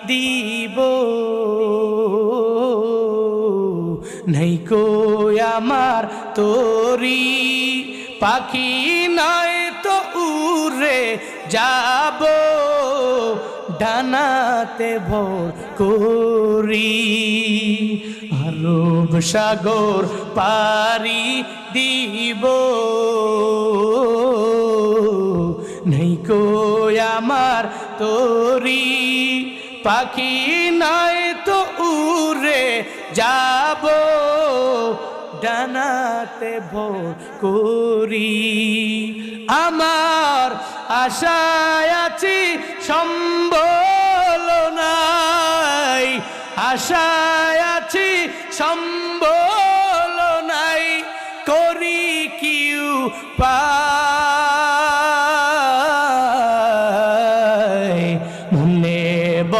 দিব নাই কো আমার তোরি পাখি নয় তো উড়ে যাব ডানাতে ভোর করি আরব সাগর পারি দিব নাই কো আমার তোরি পাখি নয় তো উড়ে যাব ডানাতে ভোর করি আমার আশায় আছি সম্বল নাই আশায় আছি সম্বল নাই করি কি